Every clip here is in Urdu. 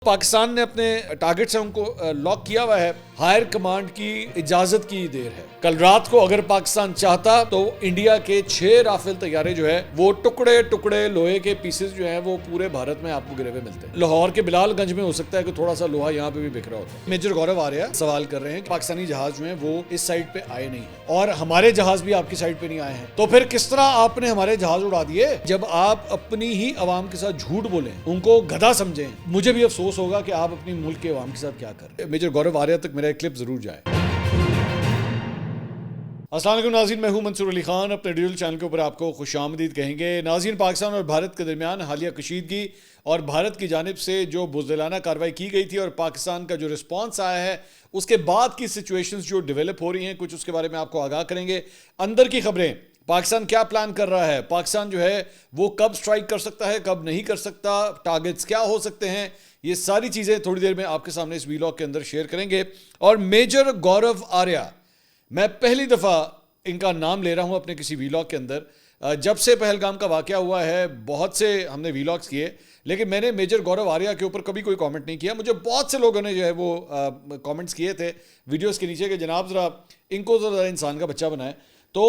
پاکستان نے اپنے ٹارگٹ سے ان کو لاک کیا ہوا ہے. ہائر کمانڈ کی اجازت کی دیر ہے. کل رات کو اگر پاکستان چاہتا تو انڈیا کے 6 رافیل طیارے جو ہے وہ ٹکڑے ٹکڑے لوہے کے پیسز جو ہیں وہ پورے بھارت میں آپ کو گرے ہوئے ملتے ہیں. لاہور کے بلال گنج میں ہو سکتا ہے کہ تھوڑا سا لوہا یہاں پہ بھی بکھرا ہوتا ہے. میجر گورو آریہ سوال کر رہے ہیں کہ پاکستانی جہاز جو ہیں وہ اس سائٹ پہ آئے نہیں ہیں اور ہمارے جہاز بھی آپ کی سائٹ پہ نہیں آئے ہیں, تو پھر کس طرح آپ نے ہمارے جہاز اڑا دیے جب آپ اپنی ہی عوام کے ساتھ جھوٹ بولیں, ان کو گدھا سمجھیں. مجھے بھی افسوس ہوگا کہ آپ اپنی ملک کے عوام کے ساتھ کیا کر رہے ہیں. میجر گورو آریہ تک میرا ایک کلپ ضرور جائے. السلام علیکم ناظرین, میں ہوں منصور علی خان. اپنے ڈیجیٹل چینل کے اوپر آپ کو خوش آمدید کہیں گے. ناظرین, پاکستان اور بھارت کے درمیان حالیہ کشیدگی اور بھارت کی جانب سے جو بزدلانہ کارروائی کی گئی تھی اور پاکستان کا جو رسپانس آیا ہے, اس کے بعد کی سچویشنز جو ڈیولپ ہو رہی ہیں, کچھ اس کے بارے میں آپ کو آگاہ کریں گے. اندر کی خبریں, پاکستان کیا پلان کر رہا ہے, پاکستان جو ہے وہ کب سٹرائک کر سکتا ہے, کب نہیں کر سکتا, ٹارگٹس کیا ہو سکتے ہیں, یہ ساری چیزیں تھوڑی دیر میں آپ کے سامنے اس ویلاگ کے اندر شیئر کریں گے. اور میجر گورو آریہ, میں پہلی دفعہ ان کا نام لے رہا ہوں اپنے کسی ویلاگ کے اندر. جب سے پہلگام کا واقعہ ہوا ہے بہت سے ہم نے ویلاگز کیے, لیکن میں نے میجر گورو آریہ کے اوپر کبھی کوئی کامنٹ نہیں کیا. مجھے بہت سے لوگوں نے جو ہے وہ کامنٹس کیے تھے ویڈیوز کے نیچے کہ جناب ذرا ان کو ذرا انسان کا بچہ بنائے. تو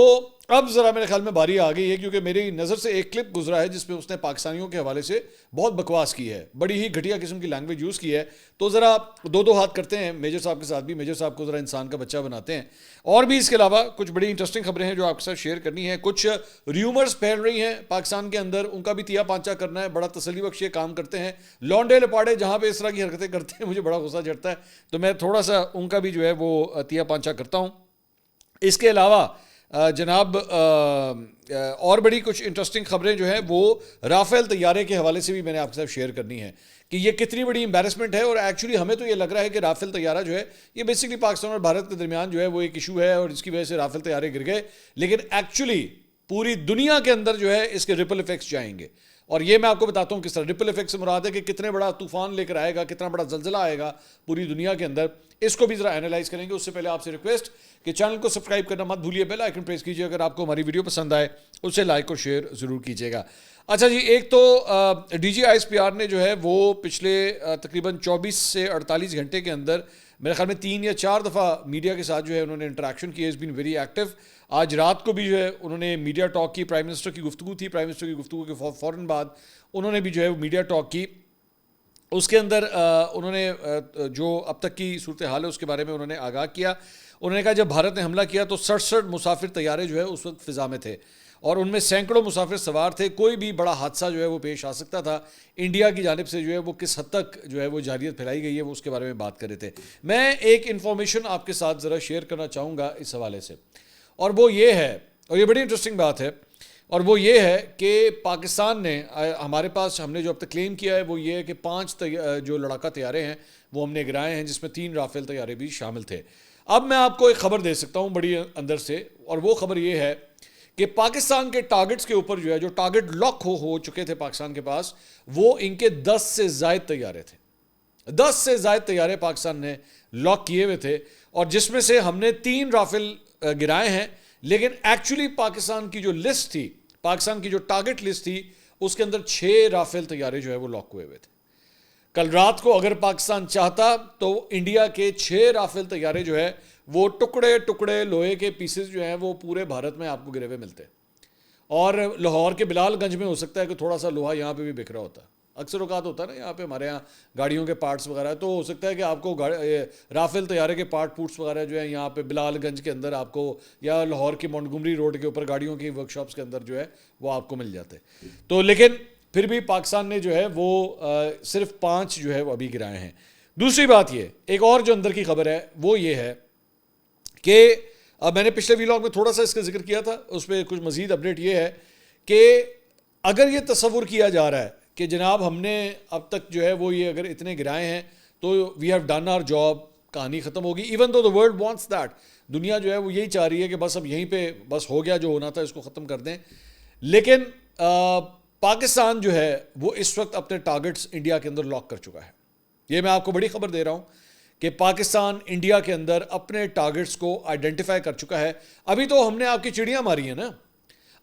اب ذرا میرے خیال میں باری آ گئی ہے, کیونکہ میری نظر سے ایک کلپ گزرا ہے جس میں اس نے پاکستانیوں کے حوالے سے بہت بکواس کی ہے, بڑی ہی گھٹیا قسم کی لینگویج یوز کی ہے. تو ذرا دو ہاتھ کرتے ہیں میجر صاحب کے ساتھ بھی, میجر صاحب کو ذرا انسان کا بچہ بناتے ہیں. اور بھی اس کے علاوہ کچھ بڑی انٹرسٹنگ خبریں ہیں جو آپ کے ساتھ شیئر کرنی ہیں. کچھ ریومرز پھیل رہی ہیں پاکستان کے اندر, ان کا بھی تیا پانچا کرنا ہے. بڑا تسلی بخش یہ کام کرتے ہیں لونڈے لپاڑے, جہاں پہ اس طرح کی حرکتیں کرتے ہیں مجھے بڑا غصہ چڑھتا ہے. تو میں تھوڑا سا ان کا بھی جو ہے وہ تیا پانچا کرتا ہوں. اس کے علاوہ جناب اور بڑی کچھ انٹرسٹنگ خبریں جو ہیں وہ رافیل طیارے کے حوالے سے بھی میں نے آپ کے ساتھ شیئر کرنی ہے کہ یہ کتنی بڑی امبیرسمنٹ ہے. اور ایکچولی ہمیں تو یہ لگ رہا ہے کہ رافیل طیارہ جو ہے یہ بیسکلی پاکستان اور بھارت کے درمیان جو ہے وہ ایک ایشو ہے اور اس کی وجہ سے رافیل طیارے گر گئے, لیکن ایکچولی پوری دنیا کے اندر جو ہے اس کے ریپل ایفیکٹس جائیں گے. اور یہ میں آپ کو بتاتا ہوں کس طرح. ریپل ایفیکٹ سے مراد ہے کہ کتنے بڑا طوفان لے کر آئے گا, کتنا بڑا زلزلہ آئے گا پوری دنیا کے اندر, اس کو بھی ذرا اینالائز کریں گے. اس سے پہلے آپ سے ریکویسٹ کہ چینل کو سبسکرائب کرنا مت بھولیے, بیل آئیکن پریس کیجیے. اگر آپ کو ہماری ویڈیو پسند آئے اسے لائک اور شیئر ضرور کیجیے گا. اچھا جی, ایک تو D G I S P R نے جو ہے وہ پچھلے تقریباً 24 سے 48 گھنٹے کے اندر میرے خیال میں 3 یا 4 دفعہ میڈیا کے ساتھ جو ہے انہوں نے انٹریکشن کی. از بین ویری ایکٹیو. آج رات کو بھی جو ہے انہوں نے میڈیا ٹاک کی. پرائم منسٹر کی گفتگو تھی, پرائم منسٹر کی گفتگو کے فوراً بعد انہوں نے بھی جو ہے میڈیا ٹاک کی. اس کے اندر انہوں نے جو اب تک کی صورتحال ہے اس کے بارے میں انہوں نے آگاہ کیا. انہوں نے کہا جب بھارت نے حملہ کیا تو 67 مسافر طیارے جو ہے اس وقت فضا میں تھے اور ان میں سینکڑوں مسافر سوار تھے. کوئی بھی بڑا حادثہ جو ہے وہ پیش آ سکتا تھا. انڈیا کی جانب سے جو ہے وہ کس حد تک جو ہے وہ جارحیت پھیلائی گئی ہے وہ اس کے بارے میں بات کر رہے تھے. میں ایک انفارمیشن آپ کے ساتھ ذرا شیئر کرنا چاہوں گا اس حوالے سے, اور وہ یہ ہے, اور یہ بڑی انٹرسٹنگ بات ہے, اور وہ یہ ہے کہ پاکستان نے ہمارے پاس ہم نے جو اب تک کلیم کیا ہے وہ یہ ہے کہ 5 جو لڑاکا طیارے ہیں وہ ہم نے گرائے ہیں, جس میں 3 رافیل طیارے بھی شامل تھے. اب میں آپ کو ایک خبر دے سکتا ہوں بڑی اندر سے, اور وہ خبر یہ ہے کہ پاکستان کے ٹارگٹس کے اوپر جو ہے جو ٹارگٹ لاک ہو چکے تھے پاکستان کے پاس, وہ ان کے 10 سے زائد طیارے تھے. 10 سے زائد طیارے پاکستان نے لاک کیے ہوئے تھے, اور جس میں سے ہم نے 3 رافیل گرائے ہیں. لیکن ایکچولی پاکستان کی جو لسٹ تھی, پاکستان کی جو ٹارگٹ لسٹ تھی, اس کے اندر 6 رافیل طیارے جو ہے وہ لاک ہوئے تھے. کل رات کو اگر پاکستان چاہتا تو انڈیا کے 6 رافیل طیارے جو ہے وہ ٹکڑے ٹکڑے لوہے کے پیسز جو ہیں وہ پورے بھارت میں آپ کو گرے ہوئے ملتے. اور لاہور کے بلال گنج میں ہو سکتا ہے کہ تھوڑا سا لوہا یہاں پہ بھی بکھرا ہوتا. اکثر اوقات ہوتا ہے نا یہاں پہ ہمارے یہاں گاڑیوں کے پارٹس وغیرہ, تو ہو سکتا ہے کہ آپ کو رافیل طیارے کے پورٹس وغیرہ جو ہیں یہاں پہ بلال گنج کے اندر آپ کو, یا لاہور کی مونٹگومری روڈ کے اوپر گاڑیوں کی ورک شاپس کے اندر جو ہے وہ آپ کو مل جاتے. تو لیکن پھر بھی پاکستان نے جو ہے وہ صرف 5 جو ہے وہ ابھی گرائے ہیں. دوسری بات یہ, ایک اور جو اندر کی خبر ہے وہ یہ ہے کہ میں نے پچھلے ویلاگ میں تھوڑا سا اس کا ذکر کیا تھا, اس پہ کچھ مزید اپڈیٹ یہ ہے کہ اگر یہ تصور کیا جا رہا ہے کہ جناب ہم نے اب تک جو ہے وہ یہ اگر اتنے گرائے ہیں تو we have done our job, کہانی ختم ہوگی. Even though the world wants that, دنیا جو ہے وہ یہی چاہ رہی ہے کہ بس اب یہیں پہ بس ہو گیا جو ہونا تھا, اس کو ختم کر دیں. لیکن پاکستان جو ہے وہ اس وقت اپنے ٹارگٹس انڈیا کے اندر لاک کر چکا ہے. یہ میں آپ کو بڑی خبر دے رہا ہوں کہ پاکستان انڈیا کے اندر اپنے ٹارگٹس کو آئیڈینٹیفائی کر چکا ہے. ابھی تو ہم نے آپ کی چڑیاں ماری ہیں نا,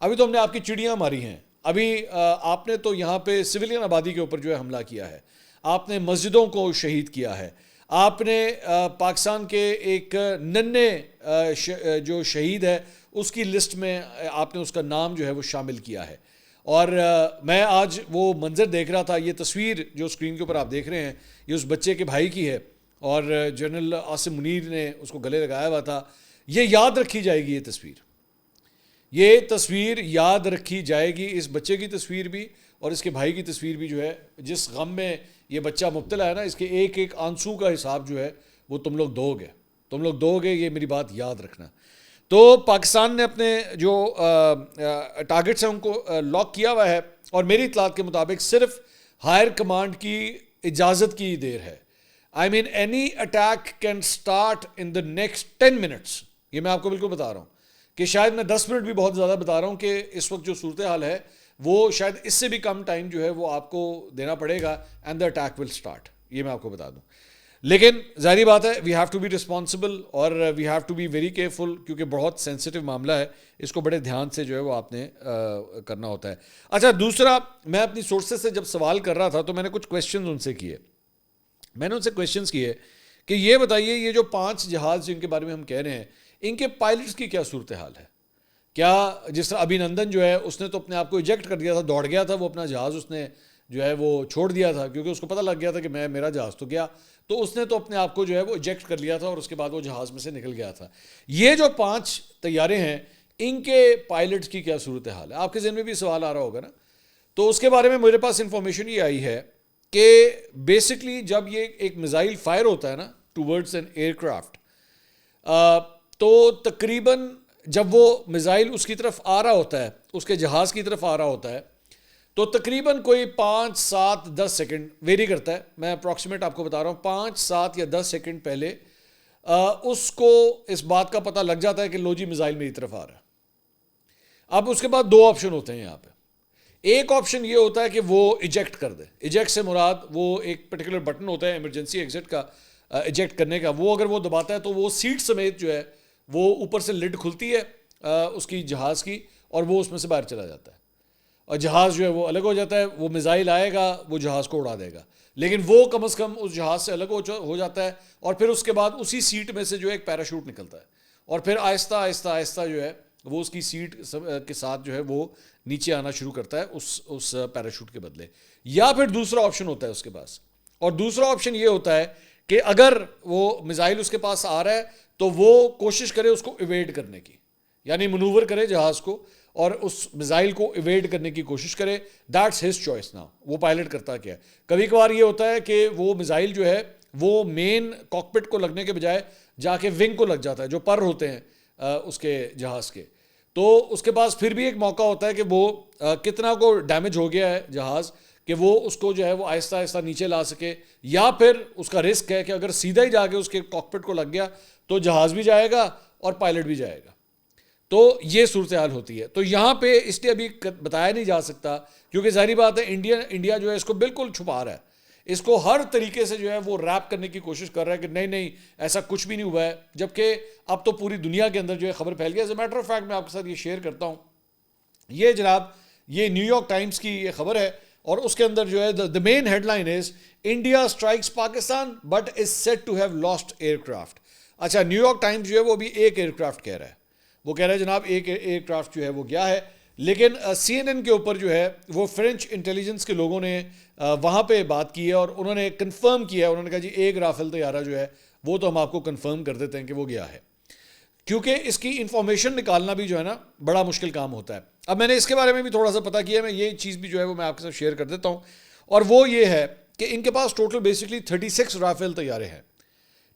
ابھی تو ہم نے آپ کی چڑیاں ماری ہیں. ابھی آپ نے تو یہاں پہ سویلین آبادی کے اوپر جو ہے حملہ کیا ہے. آپ نے مسجدوں کو شہید کیا ہے, آپ نے پاکستان کے ایک ننھے جو شہید ہے اس کی لسٹ میں آپ نے اس کا نام جو ہے وہ شامل کیا ہے. اور میں آج وہ منظر دیکھ رہا تھا, یہ تصویر جو اسکرین کے اوپر آپ دیکھ رہے ہیں یہ اس بچے کے بھائی کی ہے, اور جنرل عاصم منیر نے اس کو گلے لگایا ہوا تھا. یہ یاد رکھی جائے گی, یہ تصویر یاد رکھی جائے گی, اس بچے کی تصویر بھی اور اس کے بھائی کی تصویر بھی جو ہے. جس غم میں یہ بچہ مبتلا ہے نا, اس کے ایک ایک آنسو کا حساب جو ہے وہ تم لوگ دو گے, یہ میری بات یاد رکھنا. تو پاکستان نے اپنے جو ٹارگٹس ہیں ان کو لاک کیا ہوا ہے, اور میری اطلاعات کے مطابق صرف ہائر کمانڈ کی اجازت کی دیر ہے. I mean any attack can start in the next 10 minutes. یہ میں آپ کو بالکل بتا رہا ہوں کہ شاید میں 10 منٹ بھی بہت زیادہ بتا رہا ہوں کہ اس وقت جو صورتحال ہے وہ شاید اس سے بھی کم ٹائم جو ہے وہ آپ کو دینا پڑے گا, and the attack will start. یہ میں آپ کو بتا دوں. لیکن ظاہری بات ہے we have to be responsible اور we have to be very careful, کیونکہ بہت سینسٹیو معاملہ ہے, اس کو بڑے دھیان سے جو ہے وہ آپ نے کرنا ہوتا ہے. اچھا, دوسرا, میں اپنی سورسز سے جب سوال کر رہا تھا تو میں نے کچھ کویشچنز ان سے کیے. میں نے ان سے کویشچنز کیے کہ یہ بتائیے یہ جو 5 جہاز جن کے بارے میں ہم کہہ رہے ہیں ان کے پائلٹس کی کیا صورتحال ہے. کیا جس طرح ابھینندن جو ہے اس نے تو اپنے آپ کو ایجیکٹ کر دیا تھا, دوڑ گیا تھا, وہ اپنا جہاز اس نے جو ہے وہ چھوڑ دیا تھا کیونکہ اس کو پتہ لگ گیا تھا کہ میرا جہاز تو گیا, تو اس نے تو اپنے آپ کو جو ہے وہ ایجیکٹ کر لیا تھا اور اس کے بعد وہ جہاز میں سے نکل گیا تھا. یہ جو 5 طیارے ہیں ان کے پائلٹس کی کیا صورتحال ہے؟ آپ کے ذہن میں بھی سوال آ رہا ہوگا نا. تو اس کے بارے میں میرے پاس انفارمیشن یہ آئی ہے کہ بیسکلی جب یہ ایک میزائل فائر ہوتا ہے نا ٹوورڈز این ایئر کرافٹ, تو تقریباً جب وہ میزائل اس کی طرف آ رہا ہوتا ہے, اس کے جہاز کی طرف آ رہا ہوتا ہے, تو تقریباً کوئی 5, 7, 10 سیکنڈ ویری کرتا ہے, میں اپروکسیمیٹ آپ کو بتا رہا ہوں, 5, 7 یا 10 سیکنڈ پہلے اس کو اس بات کا پتہ لگ جاتا ہے کہ لو جی میزائل میری طرف آ رہا ہے. اب اس کے بعد 2 آپشن ہوتے ہیں یہاں پہ. ایک آپشن یہ ہوتا ہے کہ وہ ایجیکٹ کر دے. ایجیکٹ سے مراد وہ ایک پرٹیکولر بٹن ہوتا ہے ایمرجنسی ایگزٹ کا, ایجیکٹ کرنے کا, وہ اگر وہ دباتا ہے تو وہ سیٹ سمیت جو ہے وہ اوپر سے لڈ کھلتی ہے اس کی جہاز کی, اور وہ اس میں سے باہر چلا جاتا ہے, اور جہاز جو ہے وہ الگ ہو جاتا ہے. وہ میزائل آئے گا, وہ جہاز کو اڑا دے گا, لیکن وہ کم از کم اس جہاز سے الگ ہو جاتا ہے, اور پھر اس کے بعد اسی سیٹ میں سے جو ایک پیراشوٹ نکلتا ہے, اور پھر آہستہ آہستہ آہستہ جو ہے وہ اس کی سیٹ کے ساتھ جو ہے وہ نیچے آنا شروع کرتا ہے اس پیراشوٹ کے بدلے. یا پھر دوسرا آپشن ہوتا ہے اس کے پاس, اور دوسرا آپشن یہ ہوتا ہے کہ اگر وہ میزائل اس کے پاس آ رہا ہے تو وہ کوشش کرے اس کو ایویڈ کرنے کی, یعنی منوور کرے جہاز کو اور اس میزائل کو ایویڈ کرنے کی کوشش کرے. That's his choice. نا وہ پائلٹ کرتا کیا ہے, کبھی کبھار یہ ہوتا ہے کہ وہ میزائل جو ہے وہ مین کاکپٹ کو لگنے کے بجائے جا کے ونگ کو لگ جاتا ہے, جو پر ہوتے ہیں اس کے جہاز کے, تو اس کے پاس پھر بھی ایک موقع ہوتا ہے کہ وہ کتنا کو ڈیمیج ہو گیا ہے جہاز کہ وہ اس کو جو ہے وہ آہستہ آہستہ نیچے لا سکے, یا پھر اس کا رسک ہے کہ اگر سیدھا ہی جا کے اس کے کاکپٹ کو لگ گیا تو جہاز بھی جائے گا اور پائلٹ بھی جائے گا. تو یہ صورتحال ہوتی ہے. تو یہاں پہ اس لیے ابھی بتایا نہیں جا سکتا کیونکہ ظاہری بات ہے انڈیا جو ہے اس کو بالکل چھپا رہا ہے, اس کو ہر طریقے سے جو ہے وہ ریپ کرنے کی کوشش کر رہا ہے کہ نہیں ایسا کچھ بھی نہیں ہوا ہے, جبکہ اب تو پوری دنیا کے اندر جو ہے خبر پھیل گئی. As a matter of fact میں آپ کے ساتھ یہ شیئر کرتا ہوں, یہ جناب یہ نیو یارک ٹائمز کی یہ خبر ہے, اور اس کے اندر جو ہے the main headline is India strikes Pakistan but is said to have lost aircraft. اچھا, نیو یارک ٹائمز جو ہے وہ بھی ایک ایئر کرافٹ کہہ رہا ہے, وہ کہہ رہا ہے جناب ایک ایئر کرافٹ جو ہے وہ گیا ہے, لیکن CNN کے اوپر جو ہے وہ فرینچ انٹیلیجنس کے لوگوں نے وہاں پہ بات کی ہے اور انہوں نے کنفرم کیا ہے. انہوں نے کہا جی ایک رافیل طیارہ جو ہے وہ تو ہم آپ کو کنفرم کر دیتے ہیں کہ وہ گیا ہے, کیونکہ اس کی انفارمیشن نکالنا بھی جو ہے نا بڑا مشکل کام ہوتا ہے. اب میں نے اس کے بارے میں بھی تھوڑا سا پتہ کیا, میں یہ چیز بھی جو ہے وہ میں آپ کے ساتھ شیئر کر دیتا ہوں, اور وہ یہ ہے کہ ان کے پاس ٹوٹل بیسکلی 36 رافیل طیارے ہیں,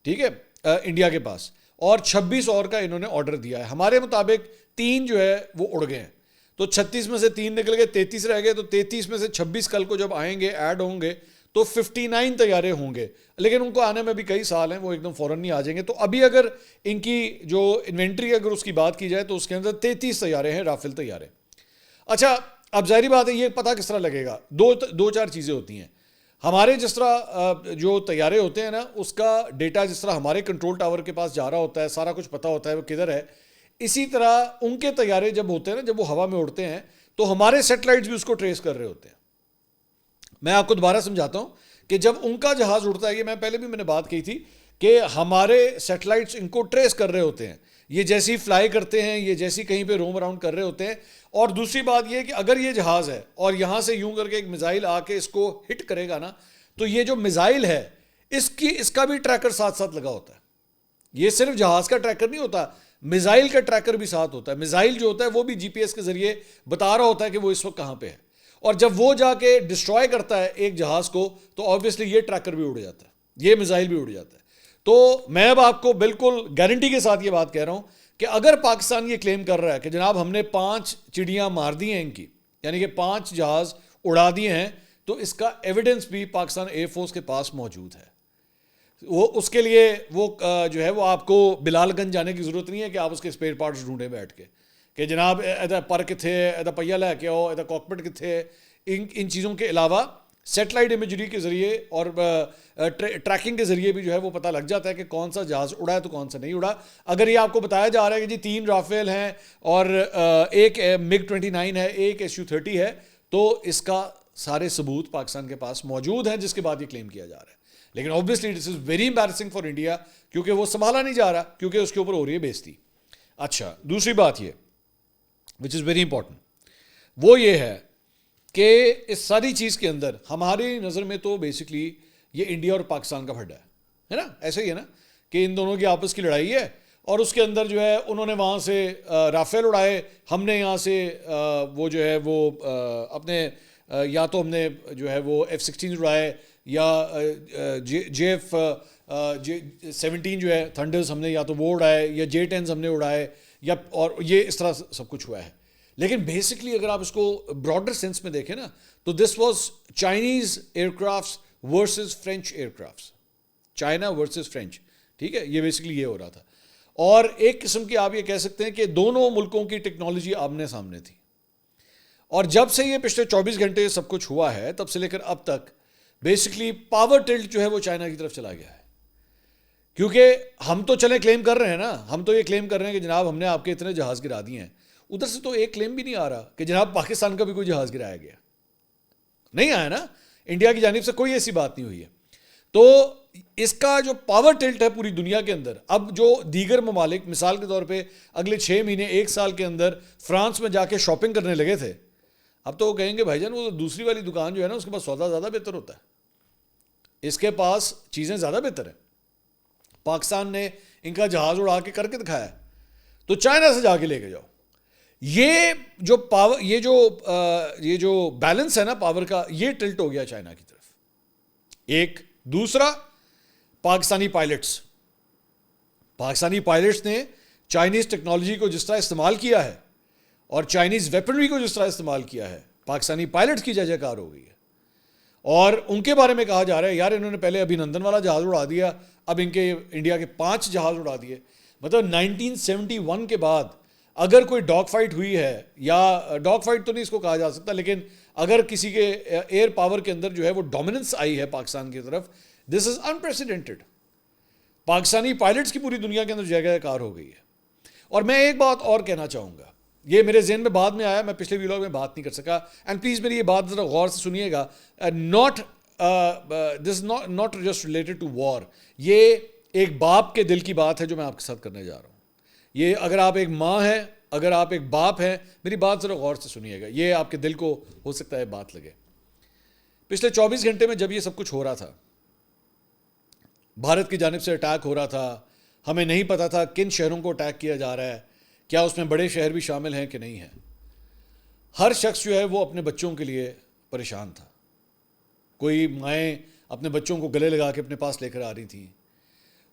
ٹھیک ہے, انڈیا کے پاس, اور 26 اور کا انہوں نے آرڈر دیا ہے. ہمارے مطابق 3 جو ہے وہ اڑ گئے ہیں, تو 36 میں سے 3 نکل گئے, 33 رہ گئے, تو 33 میں سے 26 کل کو جب آئیں گے ایڈ ہوں گے تو 59 طیارے ہوں گے, لیکن ان کو آنے میں بھی کئی سال ہیں, وہ ایک دم فوراً نہیں آ جائیں گے. تو ابھی اگر ان کی جو انوینٹری اگر اس کی بات کی جائے تو اس کے اندر 33 طیارے ہیں, رافیل طیارے. اچھا, اب ظاہری بات ہے یہ پتہ کس طرح لگے گا, 2-4 چیزیں ہوتی ہیں. ہمارے جس طرح جو طیارے ہوتے ہیں نا اس کا ڈیٹا جس طرح ہمارے کنٹرول ٹاور کے پاس جا رہا ہوتا ہے, سارا کچھ پتہ ہوتا ہے وہ کدھر ہے, اسی طرح ان کے طیارے جب ہوتے ہیں نا, جب وہ ہوا میں اڑتے ہیں تو ہمارے سیٹلائٹس بھی اس کو ٹریس کر رہے ہوتے ہیں. میں آپ کو دوبارہ سمجھاتا ہوں کہ جب ان کا جہاز اڑتا ہے, یہ میں پہلے بھی میں نے بات کی تھی کہ ہمارے سیٹلائٹس ان کو ٹریس کر رہے ہوتے ہیں, یہ جیسی فلائی کرتے ہیں, یہ جیسی کہیں پہ روم اراؤنڈ کر رہے ہوتے ہیں. اور دوسری بات یہ کہ اگر یہ جہاز ہے اور یہاں سے یوں کر کے ایک میزائل آ کے اس کو ہٹ کرے گا نا, تو یہ جو میزائل ہے اس کا بھی ٹریکر ساتھ ساتھ لگا ہوتا ہے. یہ صرف جہاز کا ٹریکر نہیں ہوتا, میزائل کا ٹریکر بھی ساتھ ہوتا ہے. میزائل جو ہوتا ہے وہ بھی جی پی ایس کے ذریعے بتا رہا ہوتا ہے کہ وہ اس وقت کہاں پہ ہے, اور جب وہ جا کے ڈسٹرائے کرتا ہے ایک جہاز کو تو آبویسلی یہ ٹریکر بھی اڑ جاتا ہے, یہ میزائل بھی اڑ جاتا ہے. تو میں اب آپ کو بالکل گارنٹی کے ساتھ یہ بات کہہ رہا ہوں کہ اگر پاکستان یہ کلیم کر رہا ہے کہ جناب ہم نے 5 چڑیاں مار دی ہیں ان کی, یعنی کہ 5 جہاز اڑا دیے ہیں, تو اس کا ایویڈنس بھی پاکستان ایئر فورس کے پاس موجود ہے. وہ اس کے لیے وہ جو ہے وہ آپ کو بلال گنج جانے کی ضرورت نہیں ہے کہ آپ اس کے اسپیئر پارٹس ڈھونڈیں بیٹھ کے کہ جناب ایدا پر کتھے, ایدا پہیا لے کے آؤ, ایدا کاکپٹ کتھے. ان چیزوں کے علاوہ سیٹلائٹ امیجری کے ذریعے اور ٹریکنگ کے ذریعے بھی جو ہے وہ پتہ لگ جاتا ہے کہ کون سا جہاز اڑا ہے تو کون سا نہیں اڑا. اگر یہ آپ کو بتایا جا رہا ہے کہ جی 3 رافیل ہیں اور ایک MiG 29 ہے, ایک Su-30 ہے, تو اس کا سارے ثبوت پاکستان کے پاس موجود ہیں, جس کے بعد یہ کلیم کیا جا رہا ہے. لیکن obviously this is very embarrassing for India, کیونکہ وہ سنبھالا نہیں جا رہا, کیونکہ اس کے اوپر ہو رہی ہے بےزتی. اچھا, دوسری بات یہ which is very important, وہ یہ ہے کہ اس ساری چیز کے اندر ہماری نظر میں تو بیسکلی یہ انڈیا اور پاکستان کا پھڈا ہے نا, ایسے ہی ہے نا کہ ان دونوں کی آپس کی لڑائی ہے, اور اس کے اندر جو ہے انہوں نے وہاں سے رافیل اڑائے, ہم نے یہاں سے وہ جو ہے وہ اپنے یا تو ہم نے جو ہے وہ F-16 اڑائے, یا JF-17 جو ہے تھنڈرز ہم نے یا تو وہ اڑائے, یا J-10 ہم نے اڑائے, یا اور یہ اس طرح سب کچھ ہوا ہے. لیکن بیسکلی اگر آپ اس کو براڈر سینس میں دیکھیں نا, تو this was Chinese aircrafts versus French aircrafts, China versus French, ٹھیک ہے, یہ بیسکلی یہ ہو رہا تھا. اور ایک قسم کی آپ یہ کہہ سکتے ہیں کہ دونوں ملکوں کی ٹیکنالوجی آمنے سامنے تھی. اور جب سے یہ پچھلے 24 گھنٹے سب کچھ ہوا ہے, تب سے لے کر اب تک بیسکلی پاور ٹلٹ جو ہے وہ چائنا کی طرف چلا گیا ہے. کیونکہ ہم تو چلیں کلیم کر رہے ہیں نا, ہم تو یہ کلیم کر رہے ہیں کہ جناب ہم نے آپ کے اتنے جہاز گرا دیے ہیں, ادھر سے تو ایک کلیم بھی نہیں آ رہا کہ جناب پاکستان کا بھی کوئی جہاز گرایا گیا, نہیں آیا نا, انڈیا کی جانب سے کوئی ایسی بات نہیں ہوئی ہے. تو اس کا جو پاور ٹلٹ ہے پوری دنیا کے اندر, اب جو دیگر ممالک مثال کے طور پہ اگلے 6 مہینے 1 سال کے اندر فرانس میں جا کے شاپنگ کرنے لگے تھے, اب تو وہ کہیں گے بھائی جان وہ دوسری والی دکان جو ہے نا اس کے پاس سودا زیادہ بہتر ہوتا ہے, اس کے پاس چیزیں زیادہ بہتر ہیں. پاکستان نے ان کا جہاز اڑا کے کر کے دکھایا, تو چائنا سے جا کے لے کے جاؤ. یہ جو پاور, یہ جو بیلنس ہے نا پاور کا, یہ ٹلٹ ہو گیا چائنا کی طرف. ایک دوسرا, پاکستانی پائلٹس نے چائنیز ٹیکنالوجی کو جس طرح استعمال کیا ہے اور چائنیز ویپنری کو جس طرح استعمال کیا ہے, پاکستانی پائلٹس کی جے کار ہو گئی ہے. اور ان کے بارے میں کہا جا رہا ہے یار انہوں نے پہلے ابھینندن والا جہاز اڑا دیا, اب ان کے انڈیا کے 5 جہاز اڑا دیے. مطلب 1971 کے بعد اگر کوئی ڈاگ فائٹ ہوئی ہے, یا ڈاگ فائٹ تو نہیں اس کو کہا جا سکتا, لیکن اگر کسی کے ایئر پاور کے اندر جو ہے وہ ڈومیننس آئی ہے پاکستان کی طرف, دس از انپریسیڈنٹڈ. پاکستانی پائلٹس کی پوری دنیا کے اندر جگہ کار ہو گئی ہے. اور میں ایک بات اور کہنا چاہوں گا, یہ میرے ذہن میں بعد میں آیا, میں پچھلے ویلاگ میں بات نہیں کر سکا, اینڈ پلیز میری یہ بات ذرا غور سے سنیے گا. This not just related to war, یہ ایک باپ کے دل کی بات ہے جو میں آپ کے ساتھ کرنے جا رہا ہوں. یہ اگر آپ ایک ماں ہیں, اگر آپ ایک باپ ہیں, میری بات ذرا غور سے سنیے گا, یہ آپ کے دل کو ہو سکتا ہے بات لگے. پچھلے 24 گھنٹے میں جب یہ سب کچھ ہو رہا تھا, بھارت کی جانب سے اٹیک ہو رہا تھا, ہمیں نہیں پتا تھا کن شہروں کو اٹیک کیا جا رہا ہے, کیا اس میں بڑے شہر بھی شامل ہیں کہ نہیں ہیں. ہر شخص جو ہے وہ اپنے بچوں کے لیے پریشان تھا. کوئی مائیں اپنے بچوں کو گلے لگا کے اپنے پاس لے کر آ رہی تھیں,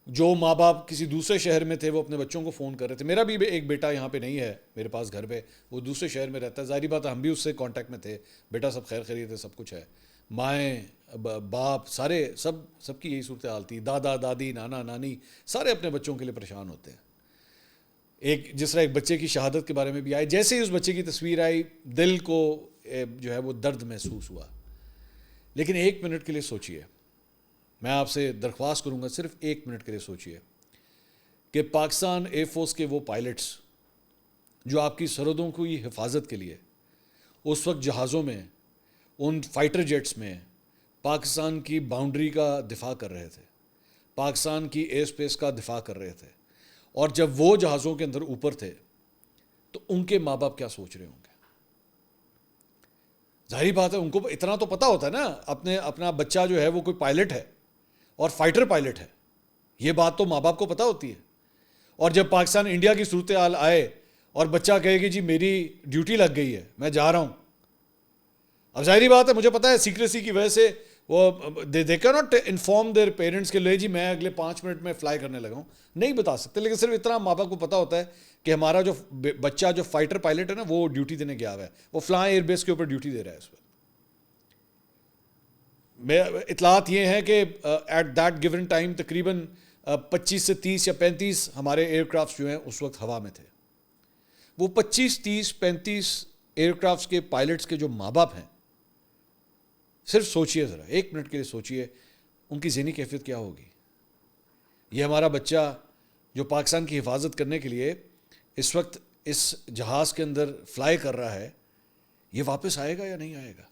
جو ماں باپ کسی دوسرے شہر میں تھے وہ اپنے بچوں کو فون کر رہے تھے. میرا بھی ایک بیٹا یہاں پہ نہیں ہے میرے پاس گھر پہ, وہ دوسرے شہر میں رہتا ہے, ظاہری بات ہے ہم بھی اس سے کانٹیکٹ میں تھے, بیٹا سب خیر خیریت ہے, سب کچھ ہے. مائیں باپ سارے سب کی یہی صورتحال تھی, دادا دادی نانا نانی سارے اپنے بچوں کے لیے پریشان ہوتے ہیں. ایک جس طرح ایک بچے کی شہادت کے بارے میں بھی آئی, جیسے ہی اس بچے کی تصویر آئی دل کو جو ہے وہ درد محسوس ہوا. لیکن 1 منٹ کے لیے سوچئے, میں آپ سے درخواست کروں گا صرف 1 منٹ کے لیے سوچئے کہ پاکستان ایئر فورس کے وہ پائلٹس جو آپ کی سرحدوں کی حفاظت کے لیے اس وقت جہازوں میں, ان فائٹر جیٹس میں پاکستان کی باؤنڈری کا دفاع کر رہے تھے، پاکستان کی ایئر اسپیس کا دفاع کر رہے تھے، اور جب وہ جہازوں کے اندر اوپر تھے تو ان کے ماں باپ کیا سوچ رہے ہوں گے؟ ظاہری بات ہے ان کو اتنا تو پتہ ہوتا ہے نا، اپنا بچہ جو ہے وہ کوئی پائلٹ ہے اور فائٹر پائلٹ ہے، یہ بات تو ماں باپ کو پتہ ہوتی ہے. اور جب پاکستان انڈیا کی صورتحال آئے اور بچہ کہے کہ جی میری ڈیوٹی لگ گئی ہے، میں جا رہا ہوں، اب ظاہری بات ہے مجھے پتہ ہے سیکریسی کی وجہ سے وہ they can not inform their parents کہ لے جی میں اگلے 5 منٹ میں فلائی کرنے لگا ہوں، نہیں بتا سکتے، لیکن صرف اتنا ماں باپ کو پتہ ہوتا ہے کہ ہمارا جو بچہ جو فائٹر پائلٹ ہے نا وہ ڈیوٹی دینے گیا ہوا ہے، وہ فلاں ایئر بیس کے اوپر ڈیوٹی دے رہا ہے. اس وقت اطلاعات یہ ہیں کہ ایٹ دیٹ گیون ٹائم تقریباً 25 سے 30 یا 35 ہمارے ایئر کرافٹس جو ہیں اس وقت ہوا میں تھے. وہ 25 30 35 ایئر کرافٹس کے پائلٹس کے جو ماں باپ ہیں، صرف سوچئے ذرا 1 منٹ کے لیے سوچئے ان کی ذہنی کیفیت کیا ہوگی. یہ ہمارا بچہ جو پاکستان کی حفاظت کرنے کے لیے اس وقت اس جہاز کے اندر فلائی کر رہا ہے، یہ واپس آئے گا یا نہیں آئے گا؟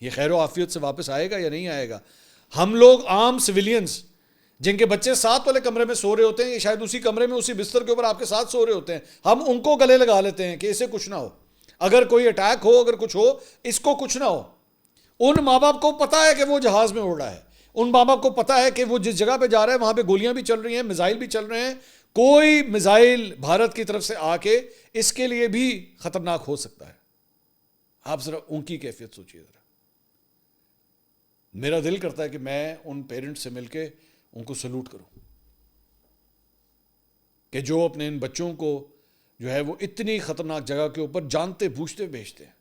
یہ خیر و عافیت سے واپس آئے گا یا نہیں آئے گا؟ ہم لوگ عام سویلینز جن کے بچے ساتھ والے کمرے میں سو رہے ہوتے ہیں، یہ شاید اسی کمرے میں اسی بستر کے اوپر آپ کے ساتھ سو رہے ہوتے ہیں، ہم ان کو گلے لگا لیتے ہیں کہ اسے کچھ نہ ہو، اگر کوئی اٹیک ہو، اگر کچھ ہو، اس کو کچھ نہ ہو. ان ماں باپ کو پتہ ہے کہ وہ جہاز میں اڑ رہا ہے، ان ماں باپ کو پتہ ہے کہ وہ جس جگہ پہ جا رہا ہے وہاں پہ گولیاں بھی چل رہی ہیں، میزائل بھی چل رہے ہیں، کوئی میزائل بھارت کی طرف سے آ کے اس کے لیے بھی خطرناک ہو سکتا ہے. آپ ذرا ان کی کیفیت سوچیے ذرا. میرا دل کرتا ہے کہ میں ان پیرنٹس سے مل کے ان کو سلوٹ کروں کہ جو اپنے ان بچوں کو جو ہے وہ اتنی خطرناک جگہ کے اوپر جانتے بوجھتے بھیجتے ہیں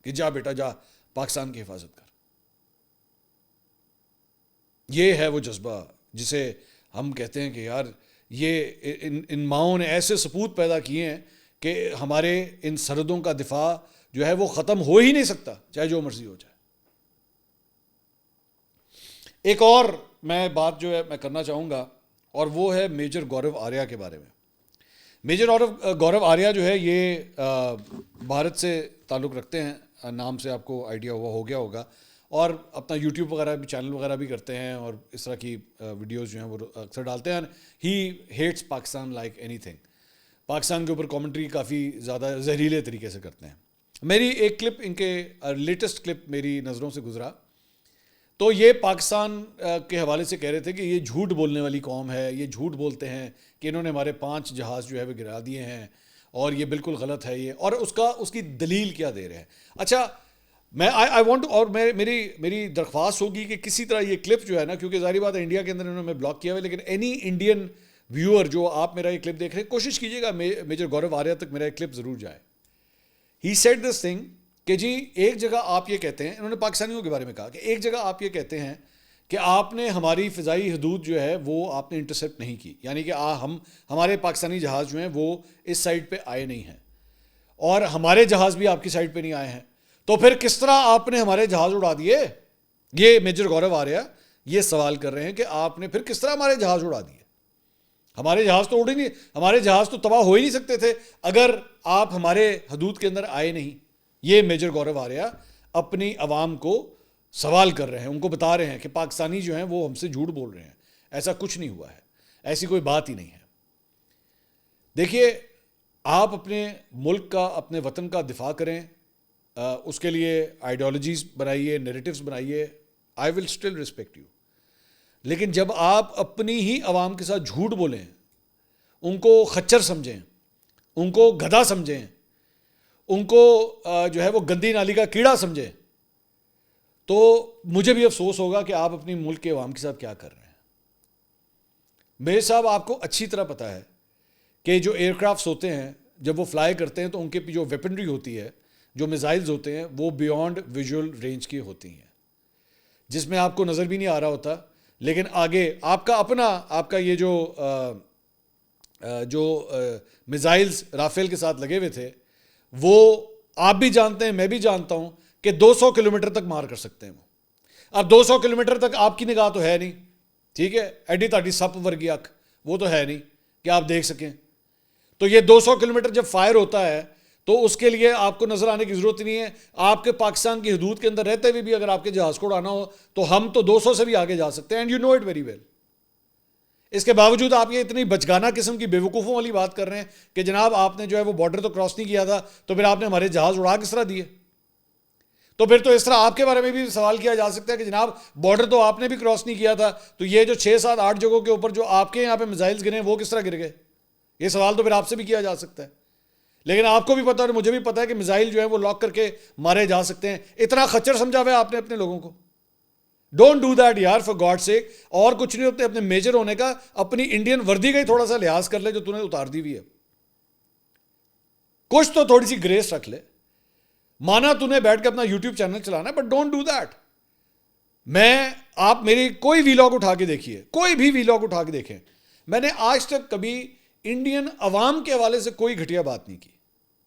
کہ جا بیٹا جا پاکستان کی حفاظت کر. یہ ہے وہ جذبہ جسے ہم کہتے ہیں کہ یار یہ ان ماؤں نے ایسے سپوت پیدا کیے ہیں کہ ہمارے ان سرحدوں کا دفاع جو ہے وہ ختم ہو ہی نہیں سکتا چاہے جو مرضی ہو جائے. ایک اور میں بات جو ہے میں کرنا چاہوں گا اور وہ ہے میجر گورو آریہ کے بارے میں. میجر گورو آریہ جو ہے یہ بھارت سے تعلق رکھتے ہیں، نام سے آپ کو آئیڈیا ہو گیا ہوگا، اور اپنا یوٹیوب وغیرہ بھی چینل وغیرہ بھی کرتے ہیں اور اس طرح کی ویڈیوز جو ہیں وہ اکثر ڈالتے ہیں. He hates Pakistan like anything. Pakistan کے اوپر کامنٹری کافی زیادہ زہریلے طریقے سے کرتے ہیں. میری ایک کلپ ان کے لیٹسٹ کلپ میری نظروں سے گزرا تو یہ پاکستان کے حوالے سے کہہ رہے تھے کہ یہ جھوٹ بولنے والی قوم ہے، یہ جھوٹ بولتے ہیں کہ انہوں نے ہمارے 5 جہاز جو ہے وہ گرا دیے ہیں اور یہ بالکل غلط ہے یہ، اور اس کی دلیل کیا دے رہے ہیں. اچھا میں آئی وانٹ اور میری درخواست ہوگی کہ کسی طرح یہ کلپ جو ہے نا، کیونکہ ظاہری بات ہے انڈیا کے اندر انہوں نے بلاک کیا ہوا ہے، لیکن اینی انڈین ویور جو آپ میرا یہ کلپ دیکھ رہے ہیں کوشش کیجیے گا میجر گورو آریہ تک میرا یہ کلپ ضرور جائے. ہی سیڈ دس تھنگ کہ جی ایک جگہ آپ یہ کہتے ہیں، انہوں نے پاکستانیوں کے بارے میں کہا کہ ایک جگہ آپ یہ کہتے ہیں کہ آپ نے ہماری فضائی حدود جو ہے وہ آپ نے انٹرسیپٹ نہیں کی، یعنی کہ ہمارے پاکستانی جہاز جو ہیں وہ اس سائڈ پہ آئے نہیں ہیں اور ہمارے جہاز بھی آپ کی سائڈ پہ نہیں آئے ہیں، تو پھر کس طرح آپ نے ہمارے جہاز اڑا دیے؟ یہ میجر گورو آریہ یہ سوال کر رہے ہیں کہ آپ نے پھر کس طرح ہمارے جہاز اڑا دیے؟ ہمارے جہاز تو اڑے نہیں، ہمارے جہاز تو تباہ ہو ہی نہیں سکتے تھے اگر آپ ہمارے حدود کے اندر آئے نہیں. یہ میجر گورو آریہ اپنی عوام کو سوال کر رہے ہیں، ان کو بتا رہے ہیں کہ پاکستانی جو ہیں وہ ہم سے جھوٹ بول رہے ہیں، ایسا کچھ نہیں ہوا ہے، ایسی کوئی بات ہی نہیں ہے. دیکھیے آپ اپنے ملک کا، اپنے وطن کا دفاع کریں، اس کے لیے آئیڈیالوجیز بنائیے، نیریٹیوز بنائیے، آئی ول اسٹل ریسپیکٹ یو. لیکن جب آپ اپنی ہی عوام کے ساتھ جھوٹ بولیں، ان کو خچر سمجھیں، ان کو گدھا سمجھیں، ان کو جو ہے وہ گندی نالی کا کیڑا سمجھیں، تو مجھے بھی افسوس ہوگا کہ آپ اپنی ملک کے عوام کے ساتھ کیا کر رہے ہیں. میرے صاحب آپ کو اچھی طرح پتہ ہے کہ جو ایئر کرافٹس ہوتے ہیں جب وہ فلائی کرتے ہیں تو ان کے جو ویپنری ہوتی ہے، جو میزائلز ہوتے ہیں، وہ بیونڈ ویژول رینج کی ہوتی ہیں، جس میں آپ کو نظر بھی نہیں آ رہا ہوتا، لیکن آگے آپ کا اپنا آپ کا یہ جو میزائلز رافیل کے ساتھ لگے ہوئے تھے وہ آپ بھی جانتے ہیں، میں بھی جانتا ہوں کہ 200 کلومیٹر تک مار کر سکتے ہیں وہ. اب 200 کلومیٹر تک آپ کی نگاہ تو ہے نہیں، ٹھیک ہے، ایڈی تاڈی سپ ورگی اکھ وہ تو ہے نہیں کہ آپ دیکھ سکیں. تو یہ 200 کلومیٹر جب فائر ہوتا ہے تو اس کے لیے آپ کو نظر آنے کی ضرورت نہیں ہے. آپ کے پاکستان کی حدود کے اندر رہتے ہوئے بھی اگر آپ کے جہاز کو اڑانا ہو تو ہم تو 200 سے بھی آگے جا سکتے ہیں, and you know it very well. اس کے باوجود آپ یہ اتنی بچگانہ قسم کی بے وقوفوں والی بات کر رہے ہیں کہ جناب آپ نے جو ہے وہ بارڈر تو کراس نہیں کیا تھا, تو پھر آپ نے ہمارے جہاز اڑا کس طرح دیے؟ تو پھر تو اس طرح آپ کے بارے میں بھی سوال کیا جا سکتا ہے کہ جناب بارڈر تو آپ نے بھی کراس نہیں کیا تھا, تو یہ جو 6 7 8 جگہوں کے اوپر جو آپ کے یہاں پہ میزائلز گرے ہیں وہ کس طرح گر گئے؟ یہ سوال تو پھر آپ سے بھی کیا جا سکتا ہے. لیکن آپ کو بھی پتا اور مجھے بھی پتا ہے کہ میزائل جو ہے وہ لاک کر کے مارے جا سکتے ہیں. اتنا خچر سمجھا ہوا ہے آپ نے اپنے لوگوں کو. ڈونٹ ڈو دیٹ یار, فار گاڈ سیک. اور کچھ نہیں ہوتے اپنے میجر ہونے کا, اپنی انڈین وردی کا ہی تھوڑا سا لحاظ کر لے جو تو نے اتار دی ہوئی ہے. کچھ تو تھوڑی سی گریس رکھ لے. مانا تو نے بیٹھ کے اپنا یوٹیوب چینل چلانا ہے, بٹ ڈونٹ ڈو دیٹ. آپ میری کوئی وی لاگ اٹھا کے دیکھیے, کوئی بھی وی لاگ اٹھا کے دیکھیں, میں نے آج تک کبھی انڈین عوام کے حوالے سے کوئی گھٹیا بات نہیں کی.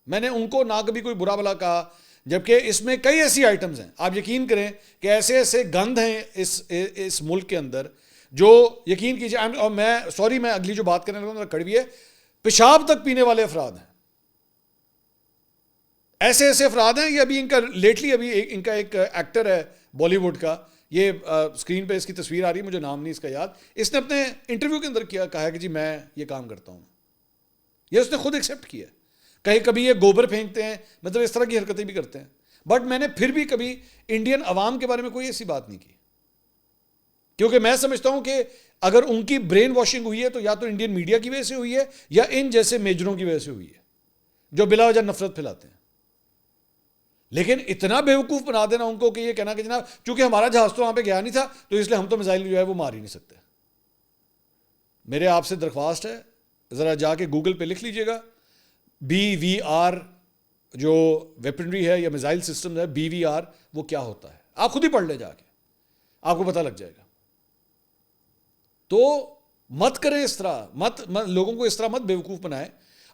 میں نے ان کو نہ کبھی کوئی برا بھلا کہا, جبکہ اس میں کئی ایسی آئٹمز ہیں, آپ یقین کریں کہ ایسے ایسے گند ہیں اس ملک کے اندر جو یقین کیجیے. اور میں اگلی جو بات کرنے لگا کڑوی ہے, پیشاب تک پینے والے افراد ہیں, ایسے ایسے افراد ہیں. یہ ابھی ان کا لیٹلی ابھی ان کا ایک ایکٹر ہے بالی ووڈ کا, یہ اسکرین پہ اس کی تصویر آ رہی ہے, مجھے نام نہیں اس کا یاد. اس نے اپنے انٹرویو کے اندر کہا کہ جی میں یہ کام کرتا ہوں. یہ اس نے خود ایکسیپٹ کیا. کبھی یہ گوبر پھینکتے ہیں, مطلب اس طرح کی حرکتیں بھی کرتے ہیں, بٹ میں نے پھر بھی کبھی انڈین عوام کے بارے میں کوئی ایسی بات نہیں کی, کیونکہ میں سمجھتا ہوں کہ اگر ان کی برین واشنگ ہوئی ہے تو یا تو انڈین میڈیا کی وجہ سے ہوئی ہے یا ان جیسے میجروں کی وجہ سے ہوئی ہے جو بلا وجہ نفرت پھیلاتے ہیں. لیکن اتنا بیوقوف بنا دینا ان کو کہ یہ کہنا کہ جناب چونکہ ہمارا جہاز تو وہاں پہ گیا نہیں تھا تو اس لیے ہم تو میزائل جو ہے وہ مار ہی نہیں سکتے. میرے آپ سے درخواست ہے, ذرا جا کے گوگل پہ لکھ لیجئے گا BVR جو ویپنری ہے یا میزائل سسٹم ہے, BVR وہ کیا ہوتا ہے, آپ خود ہی پڑھ لے جا کے, آپ کو پتہ لگ جائے گا. تو مت کریں اس طرح, لوگوں کو اس طرح مت بیوقوف بنائیں.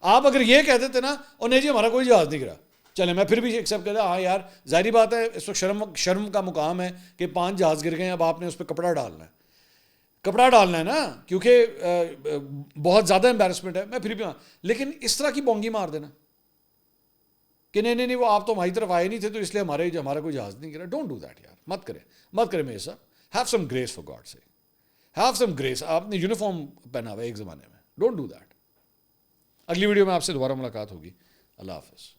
آپ اگر یہ کہہ دیتے نا اور نہیں جی ہمارا کوئی جہاز نہیں گرا, چلے میں پھر بھی ایکسیپٹ کرتا, ہاں یار ظاہری بات ہے اس وقت شرم کا مقام ہے کہ 5 جہاز گر گئے ہیں, اب آپ نے اس پہ کپڑا ڈالنا ہے نا, کیونکہ بہت زیادہ امبیرسمنٹ ہے. میں پھر بھی لیکن اس طرح کی بونگی مار دینا کہ نہیں وہ آپ تو ہماری طرف آئے نہیں تھے تو اس لیے ہمارا کوئی جہاز نہیں گرا. ڈونٹ ڈو دیٹ یار, مت کریں میرے ساتھ. Have some grace for God sake, have some grace. آپ نے یونیفارم پہنا ہوا ہے ایک زمانے میں, ڈونٹ ڈو دیٹ. اگلی ویڈیو میں آپ سے دوبارہ ملاقات ہوگی. اللہ حافظ.